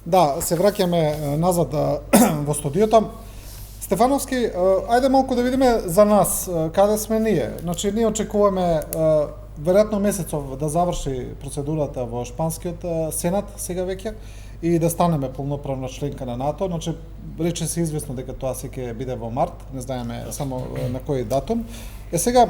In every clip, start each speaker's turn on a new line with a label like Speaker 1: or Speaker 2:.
Speaker 1: Да, се враќаме назад во студиото. Стефановски, ајде малку да видиме за нас, каде сме ние. Значи, ние очекуваме веројатно месецов да заврши процедурата во шпанскиот сенат сега веќе и да станеме полноправна членка на НАТО. Значи, рече се известно дека тоа се ќе биде во март, не знаеме само на кој датум. Сега,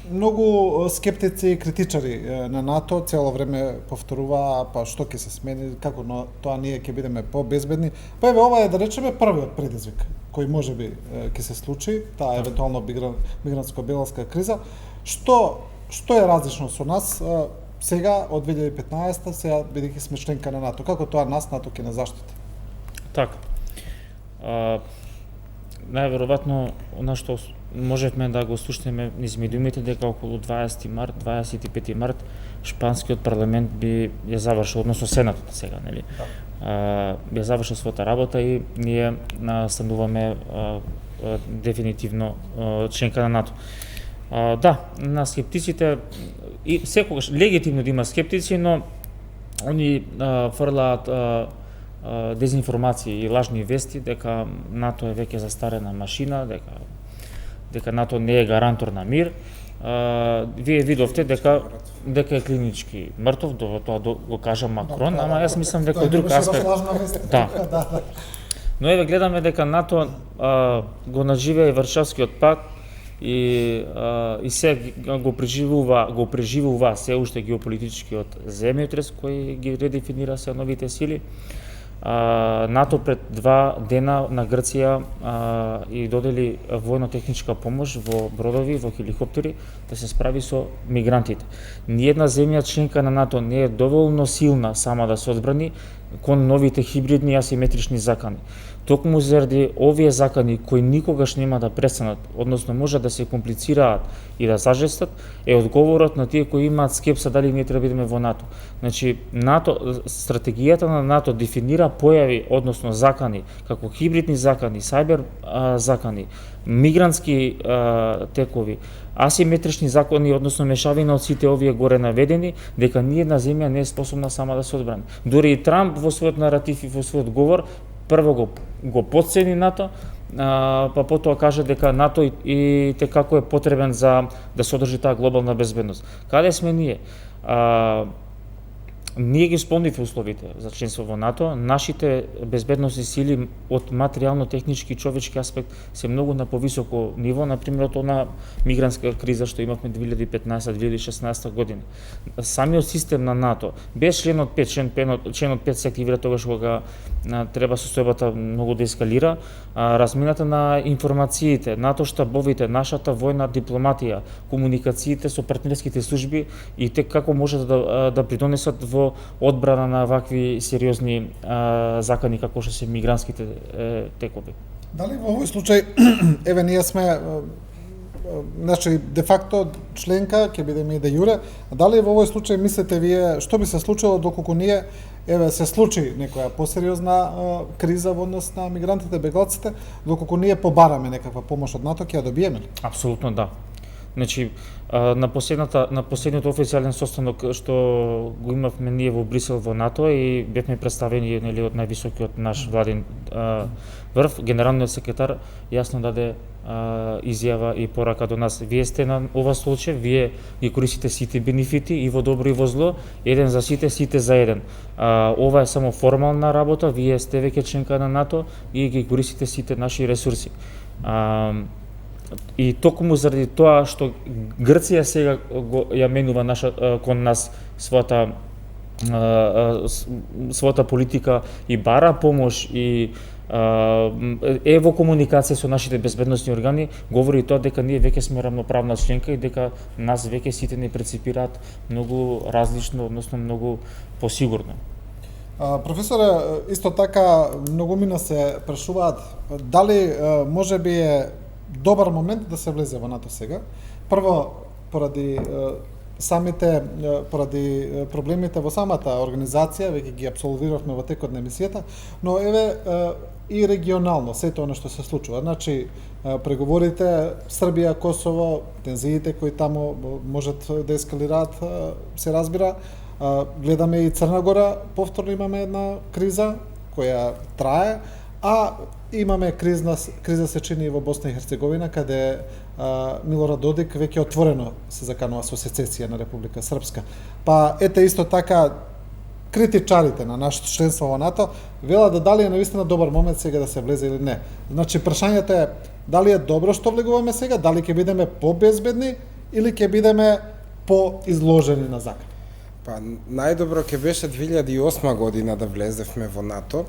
Speaker 1: многу скептици и критичари на НАТО цело време повторуваа па што ќе се смени, како тоа ние ќе бидеме побезбедни. Па еве ова е да речеме првиот предизвик кој можеби ќе се случи, таа евентуално мигрантско-беларска криза. Што е различно со нас сега од 2015 сега бидејќи сме членка на НАТО? Како тоа нас НАТО ќе не заштити?
Speaker 2: Така. Најверојатно она што можевме да го слушнеме низ медиумите дека околу 20 март, 25 март шпанскиот парламент би ја завршил, односно сенатот сега, нели? Би ја завршил својата работа и ние стануваме дефинитивно членка на НАТО. Да, на скептиците и секогаш легитимно да има скептици, но они фрлаат дезинформации и лажни вести дека НАТО е веќе застарена машина, дека НАТО не е гарантор на мир. Вие видовте дека е клинички мртов, тоа го кажа Макрон, ама јас мислам дека од друг аспект. Да. Но еве гледаме дека НАТО го наживеа и Варшавскиот пакт и се го преживува се уште геополитичкиот земјотрес кој ги редефинира се новите сили. НАТО пред 2 дена на Грција и додели војно-техничка помош во бродови, во хеликоптери да се справи со мигрантите. Ниедна земја членка на НАТО не е доволно силна сама да се одбрани кон новите хибридни асиметрични закани. Токму заради овие закани кои никогаш нема да престанат, односно може да се комплицираат и да зажестат, е одговорот на тие кои имаат скепса дали ние треба да бидеме во НАТО. Значи, стратегијата на НАТО дефинира појави, односно закани, како хибридни закани, сајбер закани, мигрантски текови, асиметрични закони, односно мешавина од сите овие горе наведени, дека ниедна земја не е способна сама да се одбрани. Дури и Трамп во својот наратив и во својот говор прво го потцени НАТО, па потоа каже дека НАТО и како е потребен за да се одржи таа глобална безбедност. Каде сме ние? Ние ги исполнивме условите за членство во НАТО. Нашите безбедносни сили од материјално-технички и човечки аспект се многу на повисоко ниво, например од она мигрантска криза што имавме 2015-2016 година. Самиот систем на НАТО, без членот 5, членот 5 се активира тогаш кога треба состојбата многу да ескалира, размената на информациите, НАТО штабовите, нашата војна дипломатија, комуникациите со партнерските служби и како може да придонесат во одбрана на вакви сериозни закани како што се мигрантските текови.
Speaker 1: Дали во овој случај, еве ние сме значи де факто членка, ќе бидеме и де јуре, дали во овој случај мислите вие што би се случило доколку ние еве се случи некоја посериозна криза во однос на мигрантите, беглаците, доколку ние побараме некаква помош од НАТО, ќе ја добиеме ли?
Speaker 2: Апсолутно да. Значи, на последниот официјален состанок што го имавме ние во Брисел во НАТО и бевме представени нели од највисокиот наш владин врв, генералниот секретар јасно даде изјава и порака до нас. Вие сте на ова случај, вие ги користите сите бенефити и во добро и во зло, еден за сите, сите за еден. Ова е само формална работа, вие сте веќе членка на НАТО и ги користите сите наши ресурси. И токму заради тоа што Грција сега ја менува кон нас својата политика и бара помош и е во комуникација со нашите безбедносни органи, говори тоа дека ние веќе сме рамноправна членка и дека нас веќе сите не преципираат многу различно, односно многу посигурно.
Speaker 1: Професоре, исто така многумина се прашуваат дали можеби е добар момент да се влезе во НАТО сега. Прво, поради проблемите во самата организација, веќе ги апсолвиравме во текот на емисијата, но еве и регионално сето она што се случува. Значи, преговорите Србија, Косово, тензиите кои таму можат да ескалираат, се разбира, Гледаме и Црна Гора, повторно имаме една криза која трае, а имаме криза се чини и во Босна и Херцеговина, каде Милорад Додик веќе отворено се заканува со сецесија на Република Српска. Па ете исто така критичарите на нашето членство во НАТО велат да дали е навистина добар момент сега да се влезе или не. Значи прашањето е дали е добро што влегуваме сега, дали ќе бидеме побезбедни или ќе бидеме поизложени на закан.
Speaker 3: Па најдобро ќе беше 2008 година да влезевме во НАТО.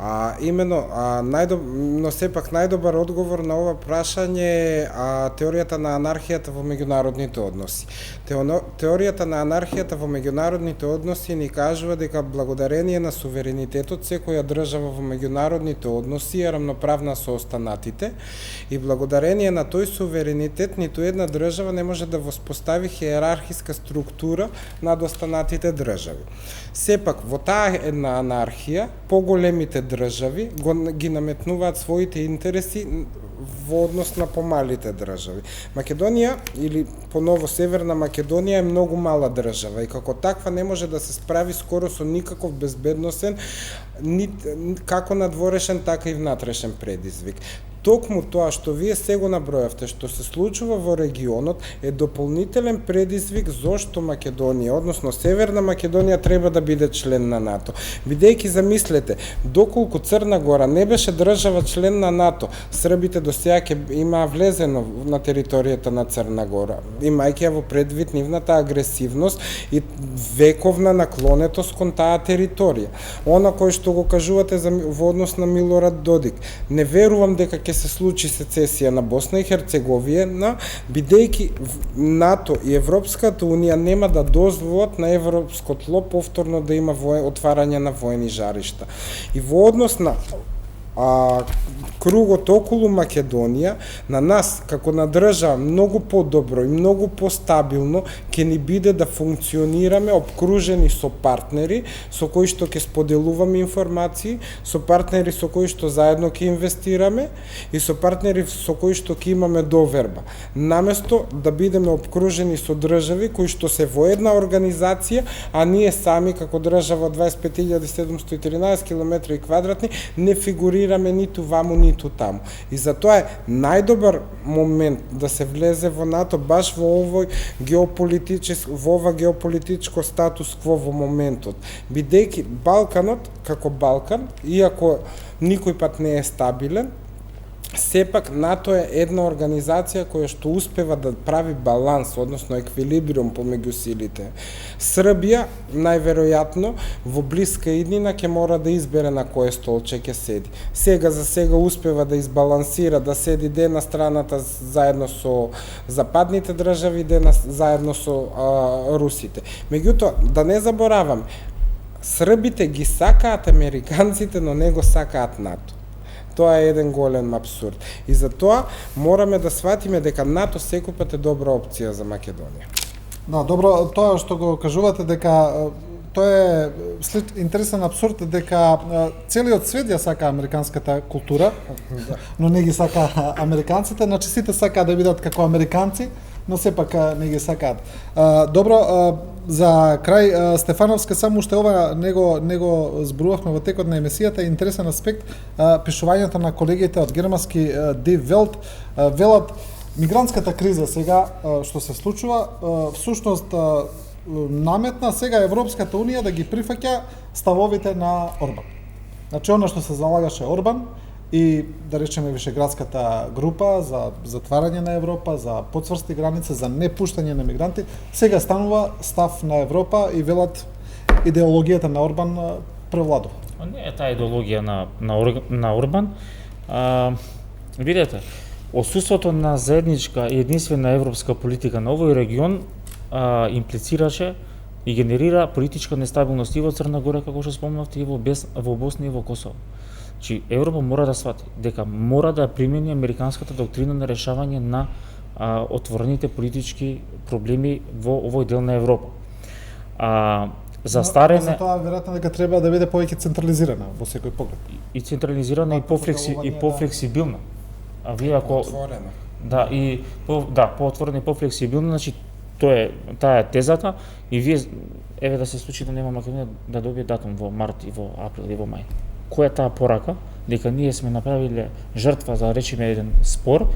Speaker 3: Но сепак најдобар одговор на ова прашање е теоријата на анархијата во меѓународните односи. Теоријата на анархијата во меѓународните односи ни кажува дека благодарение на суверенитетот секоја држава во меѓународните односи е рамноправна со останатите и благодарение на тој суверенитет ниту една држава не може да воспостави хиерархиска структура над останатите држави. Сепак во таа една анархија поголемите држави ги наметнуваат своите интереси во однос на помалите држави. Македонија или поново Северна Македонија е многу мала држава и како таква не може да се справи скоро со никаков безбедносен како надворешен така и внатрешен предизвик. Токму тоа што вие сега набројавте, што се случува во регионот, е дополнителен предизвик зошто Македонија, односно Северна Македонија треба да биде член на НАТО. Бидејќи замислете, доколку Црна Гора не беше држава член на НАТО, србите до сега ќе имаа влезено на територијата на Црна Гора, имајќи ја во предвид нивната агресивност и вековна наклонетост кон таа територија. Она кој што го кажувате во однос на Милорад Додик, не верувам дека ќе се случи сецесија на Босна и Херцеговина, бидејќи НАТО и Европската Унија нема да дозволат на европско тло повторно да има отварање на воени жаришта. И во однос на кругот околу Македонија, на нас, како на држава, многу подобро и многу постабилно ќе ни биде да функционираме обкружени со партнери со кои што ќе споделуваме информации, со партнери со кои што заедно ќе инвестираме и со партнери со кои што ќе имаме доверба. Наместо да бидеме обкружени со држави кои што се во една организација, а ние сами како држава 25.713 км2 не фигурираме ниту ваму, ниту таму. И затоа е најдобар момент да се влезе во НАТО баш во ова геополитичко статус кво во моментот. Бидејќи Балканот, како Балкан, иако никој пат не е стабилен, сепак НАТО е една организација која што успева да прави баланс, односно еквилибриум помеѓу силите. Србија, најверојатно, во блиска иднина ќе мора да избере на кој столче ќе седи. Сега за сега успева да избалансира, да седи ден на страната заедно со западните држави, ден заедно со русите. Меѓутоа, да не забораваме, србите ги сакаат американците, но не го сакаат НАТО. Тоа е еден голем абсурд. И затоа мораме да сватиме дека НАТО секој пат е добра опција за Македонија.
Speaker 1: Да, добро, тоа што го кажувате дека тоа е интересен абсурд дека целиот свет ја сака американската култура, но не ги сака американците, значи сите сакаат да бидат како американци, но сепак не ги сакаат. Добро, за крај Стефановска само уште ова него зборувавме во текот на емисијата, интересен аспект, пишувањето на колегите од германски Die Welt велат мигрантската криза сега што се случува всушност наметна сега Европската Унија да ги прифаќа ставовите на Орбан. Значи она што се залагаше Орбан и да речеме Вишеградската група за затварање на Европа, за потврсти граници, за непуштање на мигранти, сега станува став на Европа и велат идеологијата на Орбан превладува.
Speaker 2: Не е таа идеологија на Орбан. Видете, отсуството на заедничка и единствена европска политика на овој регион имплицираше и генерира политичка нестабилност и во Црна Гора, како што спомнавте, и во Босна и во Косово. Значи, Европа мора да свати дека мора да примени американската доктрина на решавање на отворените политички проблеми во овој дел на Европа.
Speaker 1: Застарене... За тоа веројатно дека треба да биде повеќе централизирана во секој поглед.
Speaker 2: И централизирана и пофлексибилна. А вие ако
Speaker 3: отворена.
Speaker 2: Да, и поотворена и пофлексибилна, значи таа е тезата и вие еве да се случи да нема Македонија да добие датум во март и во април и во мај. Која е таа порака? Дека ние сме направиле жртва за да речеме еден спор,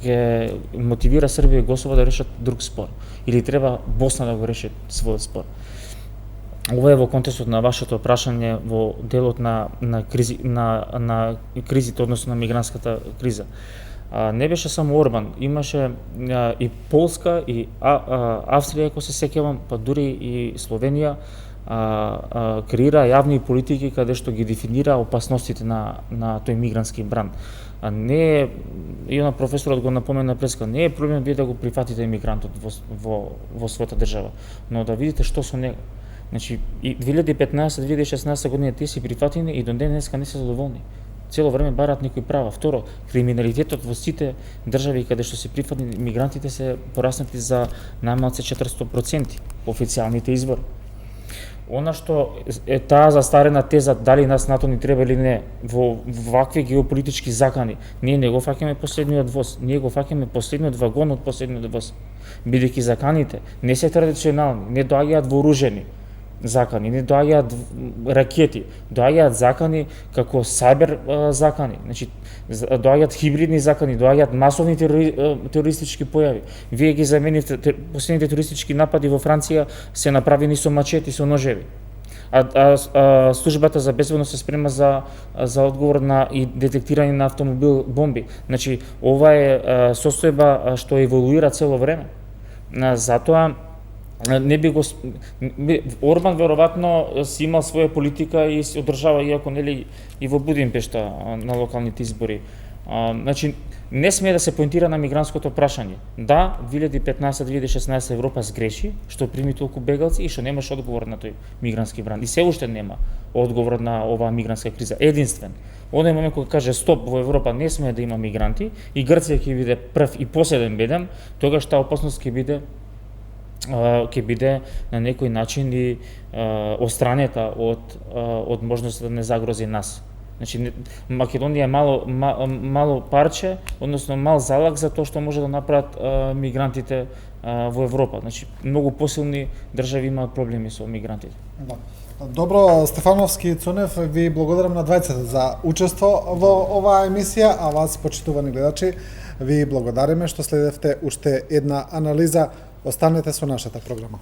Speaker 2: ќе мотивира Србија и Косово да решат друг спор. Или треба Босна да го реши својот спор. Ова е во контекстот на вашето прашање во делот на кризите, односно на мигрантската криза. Не беше само Орбан, имаше и Полска, и Австрија, ако се сеќавам, па дури и Словенија, креира јавни политики каде што ги дефинира опасностите на тој мигрантски бран. Не е, и на професорот го напомена преска, не е проблем вие да го прифатите мигрантот во својата држава, но да видите што со него. Значи, и 2015-2016 година тие си прифатени и до ден денеска не се задоволни. Цело време бараат некои права. Второ, криминалитетот во сите држави каде што се прифатени мигрантите се пораснати за најмалце 400% по официјалните извори. Она што е таа застарена теза дали нас НАТО ни треба или не во вакви геополитички закани, ние не го фаќаме последниот воз, ние го фаќаме последниот вагон од последниот воз. Бидејќи заканите не се традиционални, не доаѓаат вооружени закани, не доаѓаат ракети, доаѓаат закани како сајбер закани, значи доаѓаат хибридни закани, доаѓаат масовни терористички појави. Вие ги заменивте последните терористички напади во Франција се направени со мачети, со ножеви. Службата за безбедност се спрема за одговор на и детектирање на автомобил бомби. Значи ова е состојба што еволуира цело време. Затоа не би го Орбан веројатно си имал своја политика и се одржава иако нели и во Будимпешта на локалните избори. Значи не смее да се поинтира на мигрантското прашање. Да, 2015-2016 Европа сгреши што прими толку бегалци и што немаше одговор на тој мигрантски бран. И се уште нема одговор на оваа мигрантска криза. Единствен. Оној момент кога каже стоп, во Европа не смее да има мигранти и Грција ќе биде прв и последен беден, тогаш таа опасност ќе биде на некој начин и остранета од можноста да не загрози нас. Значи Македонија е мало парче, односно мал залог за тоа што може да направат мигрантите во Европа. Значи многу посилни држави имаат проблеми со мигрантите.
Speaker 1: Да. Добро, Стефановски и Цунев, ви благодарам на двајцата за учество во оваа емисија, а вас, почитувани гледачи, ви благодариме што следевте уште една анализа. Останете со нашата програма.